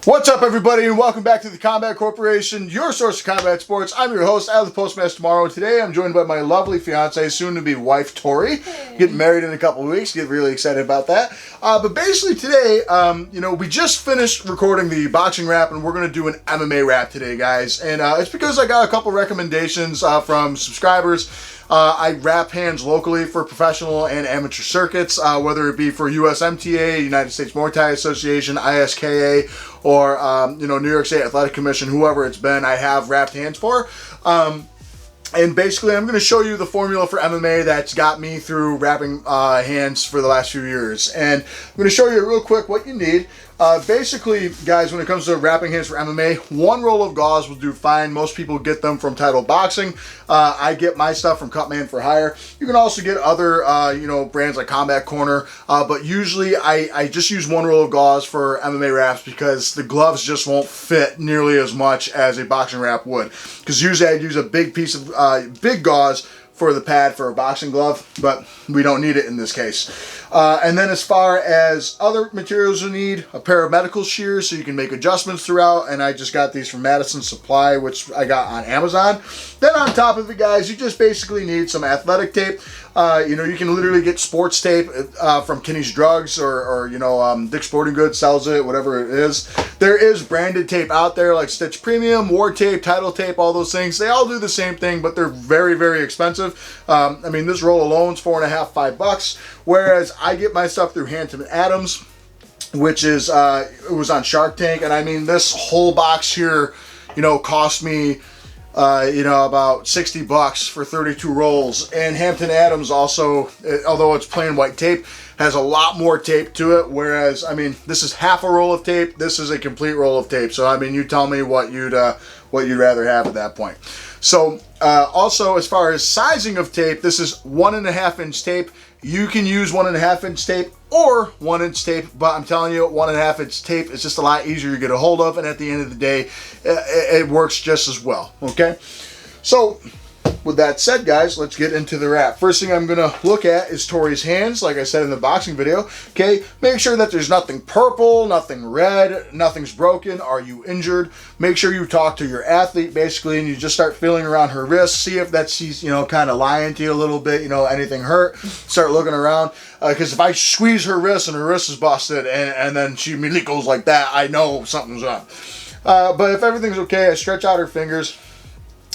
What's up, everybody, and welcome back to the Combat Corporation, your source of combat sports. I'm your host, Al the Postmaster Tomorrow, and today I'm joined by my lovely fiance, soon-to-be wife, Tori. Hey. Getting married in a couple of weeks. Get really excited about that. But basically today, we just finished recording the boxing rap, and we're going to do an MMA rap today, guys. And it's because I got a couple recommendations from subscribers. I wrap hands locally for professional and amateur circuits, whether it be for USMTA, United States Muay Thai Association, ISKA, or New York State Athletic Commission, whoever it's been, I have wrapped hands for. And basically, I'm going to show you the formula for MMA that's got me through wrapping hands for the last few years. And I'm going to show you real quick what you need. Basically, guys, when it comes to wrapping hands for MMA, one roll of gauze will do fine. Most people get them from Title Boxing. I get my stuff from Cutman for Hire. You can also get other, brands like Combat Corner. But usually, I just use one roll of gauze for MMA wraps because the gloves just won't fit nearly as much as a boxing wrap would. Because usually, I'd use a big piece of big gauze for the pad for a boxing glove, but we don't need it in this case. And then as far as other materials you need, a pair of medical shears so you can make adjustments throughout, and I just got these from Madison Supply, which I got on Amazon. Then on top of it, guys, you just basically need some athletic tape. You can literally get sports tape from Kinney's Drugs or Dick's Sporting Goods sells it, whatever it is. There is branded tape out there like Stitch Premium, War Tape, Title Tape, all those things. They all do the same thing, but they're very, very expensive. This roll alone is $4.50, $5, whereas I get my stuff through Hampton Adams, which is, it was on Shark Tank, and this whole box here, cost me about $60 for 32 rolls. And Hampton Adams also, although it's plain white tape, has a lot more tape to it. Whereas, this is half a roll of tape. This is a complete roll of tape. So, you tell me what you'd rather have at that point. So, also as far as sizing of tape, this is 1.5 inch tape. You can use 1.5 inch tape or 1 inch tape, but I'm telling you, 1.5 inch tape is just a lot easier to get a hold of, and at the end of the day, it works just as well, okay? So, with that said, guys, let's get into the wrap. First thing I'm going to look at is Tori's hands, like I said in the boxing video, okay? Make sure that there's nothing purple, nothing red, nothing's broken. Are you injured? Make sure you talk to your athlete, basically, and you just start feeling around her wrist, see if she's, kind of lying to you a little bit, anything hurt. Start looking around, because if I squeeze her wrist and her wrist is busted, and then she immediately goes like that, I know something's up. But if everything's okay, I stretch out her fingers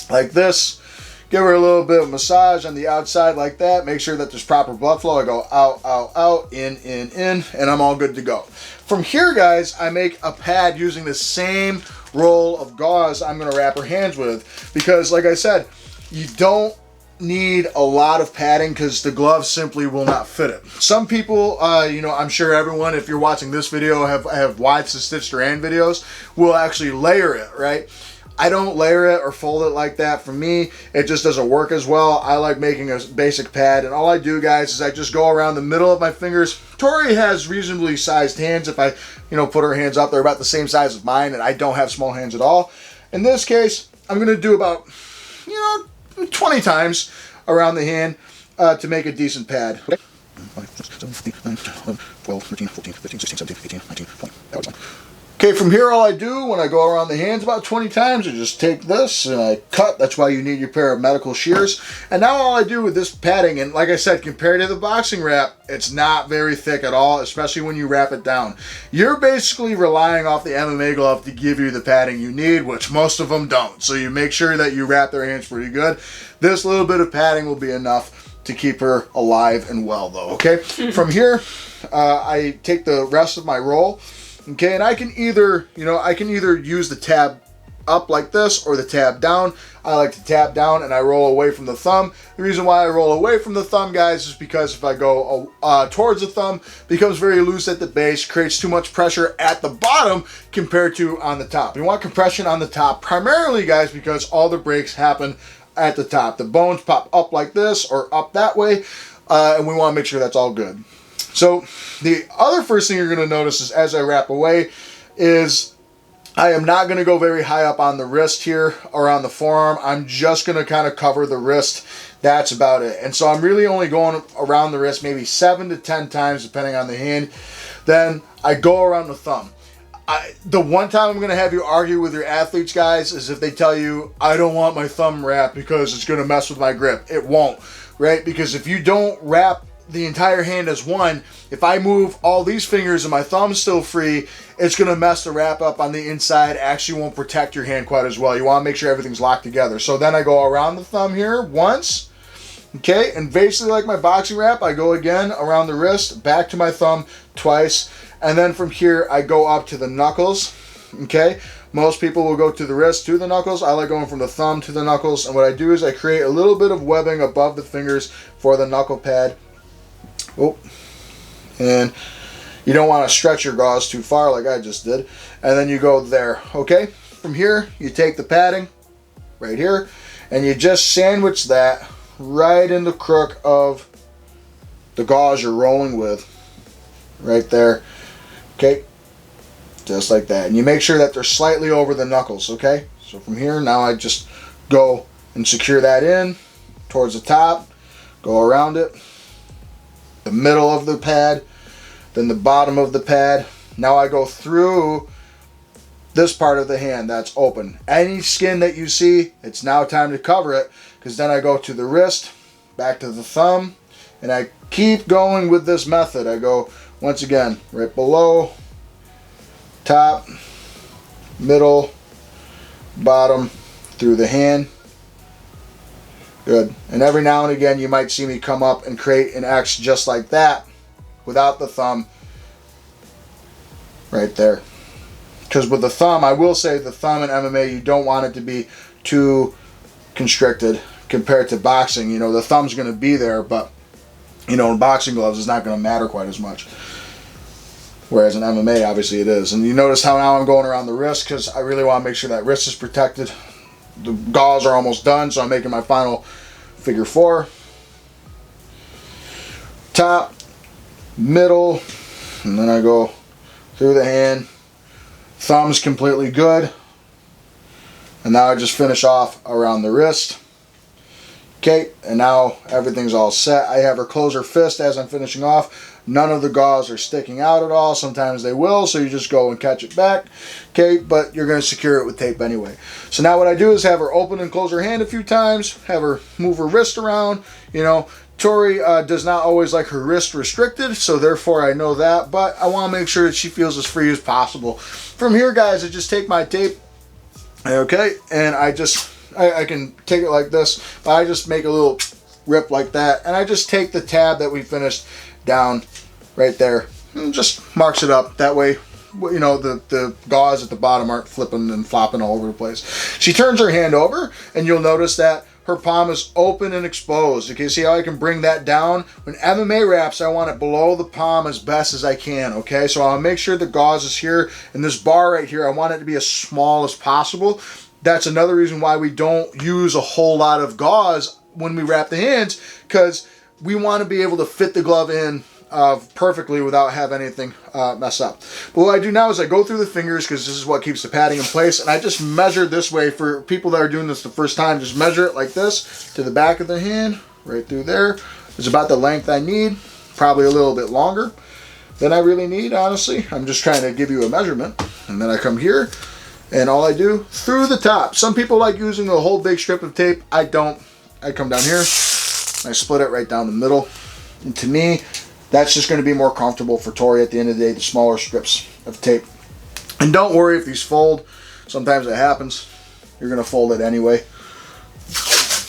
like this. Give her a little bit of massage on the outside like that. Make sure that there's proper blood flow. I go out, out, out, in, and I'm all good to go. From here, guys, I make a pad using the same roll of gauze I'm going to wrap her hands with. Because, like I said, you don't need a lot of padding because the glove simply will not fit it. Some people, I'm sure everyone, if you're watching this video, have watched the Stitch Duran videos, will actually layer it, right? I don't layer it or fold it like that. For me, it just doesn't work as well. I like making a basic pad, and all I do, guys, is I just go around the middle of my fingers. Tori has reasonably sized hands. If I, put her hands up, they're about the same size as mine, and I don't have small hands at all. In this case, I'm going to do about, 20 times around the hand to make a decent pad. 5, 6, 7, 8, 9, 10, 11, 12, 13, 14, 15, 16, 17, 18, 19, 20. That was fine. Okay, from here, all I do when I go around the hands about 20 times, I just take this and I cut. That's why you need your pair of medical shears. And now all I do with this padding, and like I said, compared to the boxing wrap, it's not very thick at all, especially when you wrap it down. You're basically relying off the MMA glove to give you the padding you need, which most of them don't. So you make sure that you wrap their hands pretty good. This little bit of padding will be enough to keep her alive and well, though, okay? From here, I take the rest of my roll. Okay, and I can either use the tab up like this or the tab down. I like to tab down and I roll away from the thumb. The reason why I roll away from the thumb, guys, is because if I go towards the thumb, it becomes very loose at the base, creates too much pressure at the bottom compared to on the top. You want compression on the top primarily, guys, because all the breaks happen at the top. The bones pop up like this or up that way, and we want to make sure that's all good. So the other first thing you're going to notice is as I wrap away is I am not going to go very high up on the wrist here or on the forearm. I'm just going to kind of cover the wrist. That's about it. And so I'm really only going around the wrist maybe 7 to 10 times depending on the hand. Then I go around the thumb. The one time I'm going to have you argue with your athletes, guys, is if they tell you, I don't want my thumb wrapped because it's going to mess with my grip. It won't, right? Because if you don't wrap the entire hand as one, if I move all these fingers and my thumb's still free, it's going to mess the wrap up on the inside. Actually won't protect your hand quite as well. You want to make sure everything's locked together. So then I go around the thumb here once, okay? And basically like my boxing wrap, I go again around the wrist, back to my thumb twice. And then from here, I go up to the knuckles, okay? Most people will go to the wrist to the knuckles. I like going from the thumb to the knuckles. And what I do is I create a little bit of webbing above the fingers for the knuckle pad. Oh, and you don't want to stretch your gauze too far like I just did. And then you go there, okay? From here, you take the padding right here, and you just sandwich that right in the crook of the gauze you're rolling with, right there. Okay, just like that. And you make sure that they're slightly over the knuckles, okay? So from here, now I just go and secure that in towards the top, go around it, the middle of the pad, then the bottom of the pad. Now I go through this part of the hand that's open. Any skin that you see, it's now time to cover it, because then I go to the wrist, back to the thumb, and I keep going with this method. I go once again, right below, top, middle, bottom, through the hand. Good. And every now and again, you might see me come up and create an X just like that, without the thumb, right there. Because with the thumb, I will say the thumb in MMA, you don't want it to be too constricted compared to boxing. You know, the thumb's going to be there, but you know, in boxing gloves, it's not going to matter quite as much. Whereas in MMA, obviously it is. And you notice how now I'm going around the wrist because I really want to make sure that wrist is protected. The gauze are almost done, so I'm making my final figure 4. Top, middle, and then I go through the hand. Thumb's completely good. And now I just finish off around the wrist. Okay, and now everything's all set. I have her close her fist as I'm finishing off. None of the gauze are sticking out at all. Sometimes they will, so you just go and catch it back. Okay, but you're going to secure it with tape anyway. So now what I do is have her open and close her hand a few times, have her move her wrist around. You know, Tori does not always like her wrist restricted, so therefore I know that, but I want to make sure that she feels as free as possible. From here, guys, I just take my tape, okay, and I can take it like this, but I just make a little rip like that, and I just take the tab that we finished down right there and just marks it up. That way, you know, the gauze at the bottom aren't flipping and flopping all over the place. She turns her hand over, and you'll notice that her palm is open and exposed. Okay, see how I can bring that down? When MMA wraps, I want it below the palm as best as I can, okay? So I'll make sure the gauze is here, and this bar right here, I want it to be as small as possible. That's another reason why we don't use a whole lot of gauze when we wrap the hands, because we want to be able to fit the glove in perfectly without having anything mess up. But what I do now is I go through the fingers, because this is what keeps the padding in place, and I just measure this way. For people that are doing this the first time, just measure it like this to the back of the hand, right through there. It's about the length I need, probably a little bit longer than I really need, honestly. I'm just trying to give you a measurement. And then I come here, and all I do, through the top. Some people like using a whole big strip of tape. I don't. I come down here, I split it right down the middle. And to me, that's just going to be more comfortable for Tori at the end of the day, the smaller strips of tape. And don't worry if these fold. Sometimes it happens. You're going to fold it anyway.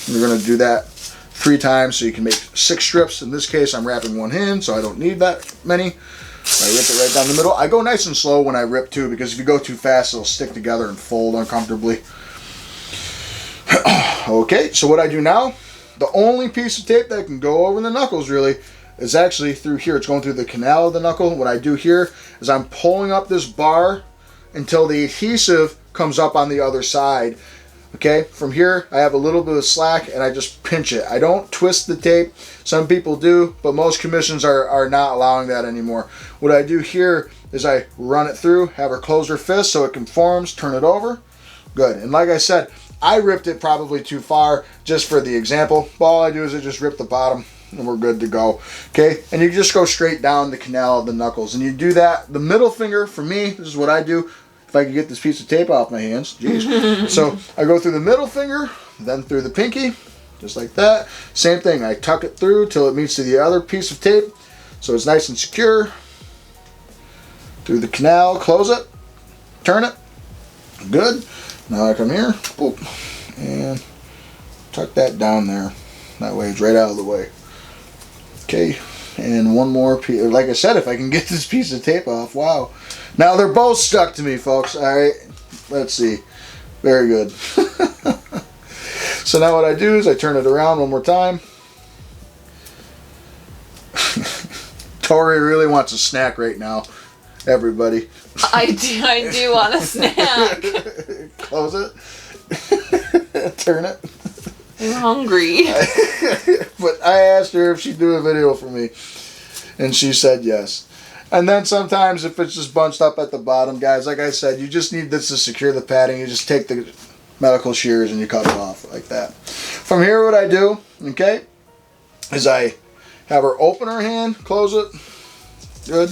You're going to do that 3 times so you can make 6 strips. In this case, I'm wrapping one hand, so I don't need that many. I rip it right down the middle. I go nice and slow when I rip too, because if you go too fast, it'll stick together and fold uncomfortably. Okay, so what I do now, the only piece of tape that can go over the knuckles really is actually through here. It's going through the canal of the knuckle. What I do here is I'm pulling up this bar until the adhesive comes up on the other side. Okay, from here I have a little bit of slack and I just pinch it. I don't twist the tape. Some people do, but most commissions are not allowing that anymore. What I do here is I run it through, have her close her fist so it conforms, turn it over. Good. And like I said, I ripped it probably too far just for the example. All I do is I just rip the bottom and we're good to go. Okay, and you just go straight down the canal of the knuckles, and you do that. The middle finger, for me, this is what I do. If I could get this piece of tape off my hands, jeez. So I go through the middle finger, then through the pinky, just like that. Same thing, I tuck it through till it meets to the other piece of tape, so it's nice and secure. Through the canal, close it, turn it, good. Now I come here, boop, and tuck that down there. That way it's right out of the way. Okay, and one more piece. Like I said, if I can get this piece of tape off, wow. Now they're both stuck to me, folks. All right, let's see. Very good. So now what I do is I turn it around one more time. Tori really wants a snack right now. Everybody. I do want a snack. Close it. Turn it. I'm hungry. But I asked her if she'd do a video for me, and she said yes. And then sometimes if it's just bunched up at the bottom, guys, like I said, you just need this to secure the padding. You just take the medical shears and you cut it off like that. From here, what I do, okay, is I have her open her hand, close it, good.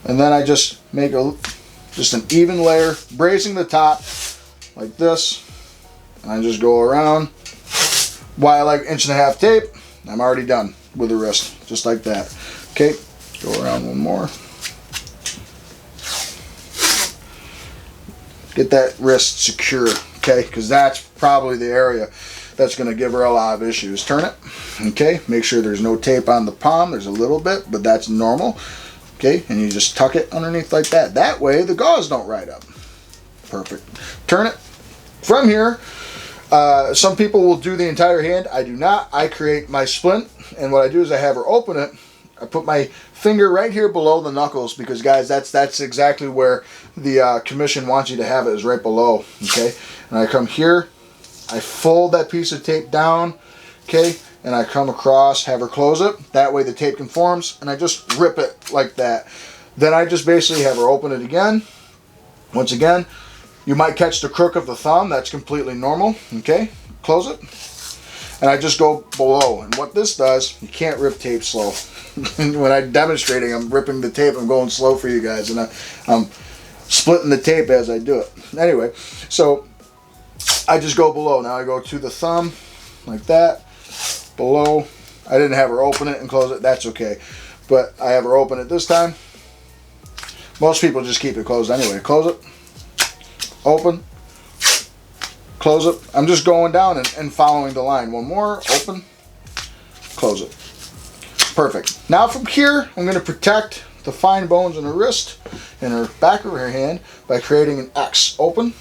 And then I just make just an even layer, bracing the top like this. And I just go around. Why I like 1.5 inch tape, I'm already done with the wrist, just like that. Okay, go around one more. Get that wrist secure, okay, because that's probably the area that's going to give her a lot of issues. Turn it, okay, make sure there's no tape on the palm. There's a little bit, but that's normal. Okay, and you just tuck it underneath like that. That way the gauze don't ride up. Perfect. Turn it. From here, some people will do the entire hand. I do not. I create my splint, and what I do is I have her open it. I put my finger right here below the knuckles because, guys, that's exactly where the commission wants you to have it, is right below. Okay, and I come here. I fold that piece of tape down. Okay. And I come across, have her close it. That way the tape conforms, and I just rip it like that. Then I just basically have her open it again. Once again, you might catch the crook of the thumb. That's completely normal. Okay, close it. And I just go below. And what this does, you can't rip tape slow. When I'm demonstrating, I'm ripping the tape. I'm going slow for you guys, and I'm splitting the tape as I do it. Anyway, so I just go below. Now I go to the thumb like that. Below. I didn't have her open it and close it. That's okay. But I have her open it this time. Most people just keep it closed anyway. Close it. Open. Close it. I'm just going down and following the line. One more. Open. Close it. Perfect. Now from here, I'm going to protect the fine bones in her wrist and her back of her hand by creating an X. Open.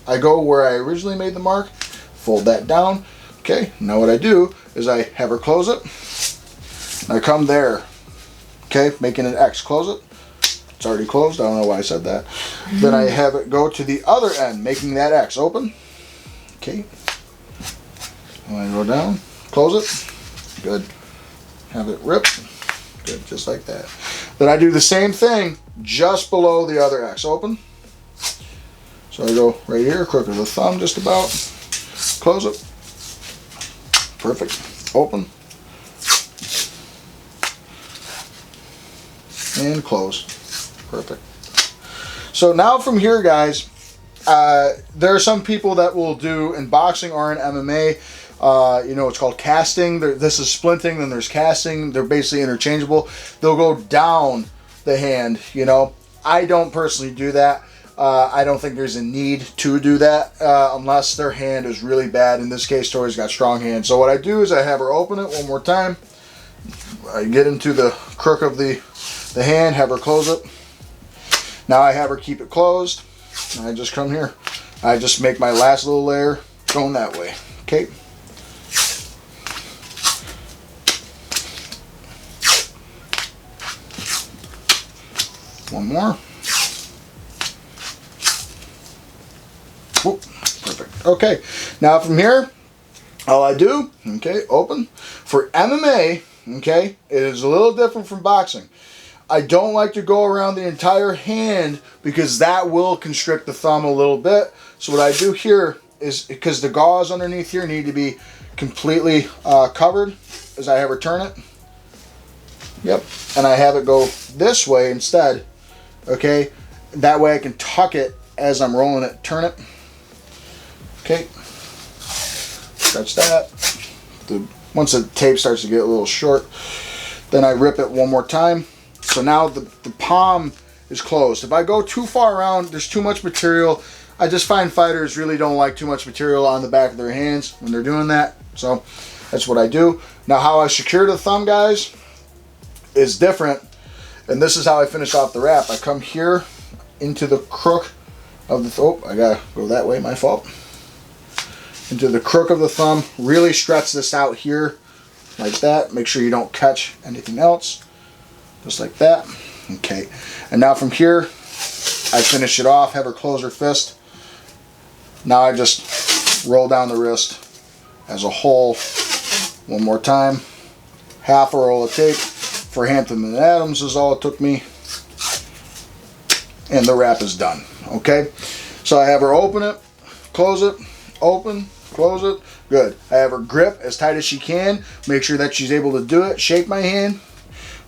I go where I originally made the mark. Fold that down. Okay. Now what I do is I have her close it. I come there, okay, making an X. Close it. It's already closed. I don't know why I said that. Then I have it go to the other end, making that X. Open. Okay. And I go down, close it. Good. Have it rip. Good, just like that. Then I do the same thing just below the other X. Open. So I go right here, crook of the thumb just about. Close it. Perfect. Open. And close. Perfect. So now from here, guys, there are some people that will do in boxing or in MMA, you know, it's called casting. This is splinting, then there's casting. They're basically interchangeable. They'll go down the hand, you know. I don't personally do that. I don't think there's a need to do that unless their hand is really bad. In this case, Tori's got strong hands. So what I do is I have her open it one more time. I get into the crook of the hand, have her close it. Now I have her keep it closed. And I just come here. I just make my last little layer going that way. Okay. One more. Whoop, perfect. Okay, now from here, all I do, okay, open. For MMA, okay, it is a little different from boxing. I don't like to go around the entire hand because that will constrict the thumb a little bit. So what I do here is, because the gauze underneath here need to be completely covered, is I have her turn it. Yep. And I have it go this way instead. Okay. That way I can tuck it as I'm rolling it. Turn it. Okay. Stretch that. Once the tape starts to get a little short, then I rip it one more time. So now the palm is closed. If I go too far around, there's too much material. I just find fighters really don't like too much material on the back of their hands when they're doing that. So that's what I do. Now how I secure the thumb, guys, is different. And this is how I finish off the wrap. I come here into the crook of the thumb. I gotta go that way, my fault. Into the crook of the thumb. Really stretch this out here like that. Make sure you don't catch anything else. Just like that. Okay. And now from here, I finish it off. Have her close her fist. Now I just roll down the wrist as a whole one more time. Half a roll of tape for Hampton and Adams is all it took me. And the wrap is done. Okay. So I have her open it, close it, open, close it. Good. I have her grip as tight as she can. Make sure that she's able to do it. Shake my hand.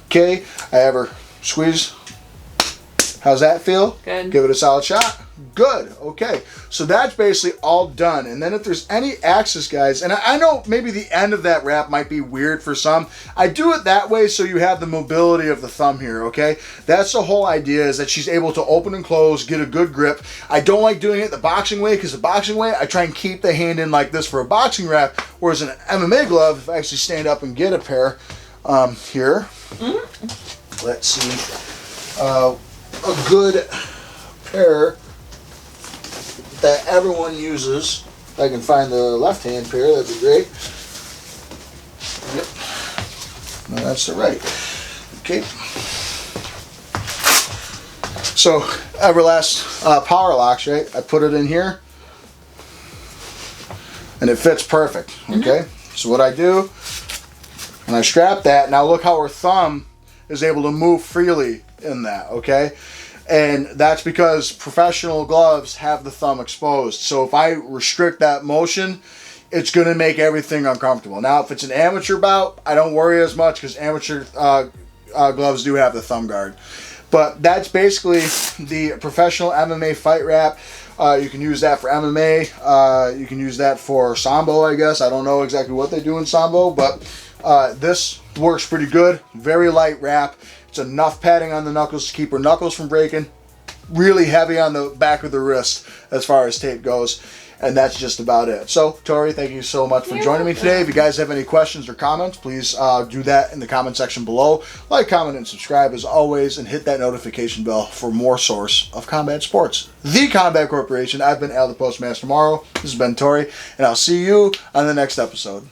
Okay. I have her squeeze. How's that feel? Good. Give it a solid shot. Good. Okay. So that's basically all done. And then if there's any axis, guys, and I know maybe the end of that wrap might be weird for some. I do it that way so you have the mobility of the thumb here, okay? That's the whole idea, is that she's able to open and close, get a good grip. I don't like doing it the boxing way, because the boxing way, I try and keep the hand in like this for a boxing wrap, whereas an MMA glove, if I actually stand up and get a pair here. Mm-hmm. Let's see. A good pair that everyone uses. If I can find the left-hand pair, that'd be great. Yep. No, that's the right. Okay. So, Everlast Power Locks, right? I put it in here, and it fits perfect. Okay. Mm-hmm. So what I do, and I strap that. Now look how her thumb is able to move freely in that. Okay. And that's because professional gloves have the thumb exposed. So if I restrict that motion, it's going to make everything uncomfortable. Now, if it's an amateur bout, I don't worry as much, because amateur gloves do have the thumb guard. But that's basically the professional MMA fight wrap. You can use that for MMA. You can use that for Sambo, I guess. I don't know exactly what they do in Sambo, but this works pretty good. Very light wrap. It's enough padding on the knuckles to keep her knuckles from breaking. Really heavy on the back of the wrist as far as tape goes. And that's just about it. So, Tori, thank you so much for joining me today. If you guys have any questions or comments, please do that in the comment section below. Like, comment, and subscribe as always. And hit that notification bell for more source of combat sports. The Combat Corporation. I've been Al the Postmaster Morrow. This has been Tori. And I'll see you on the next episode.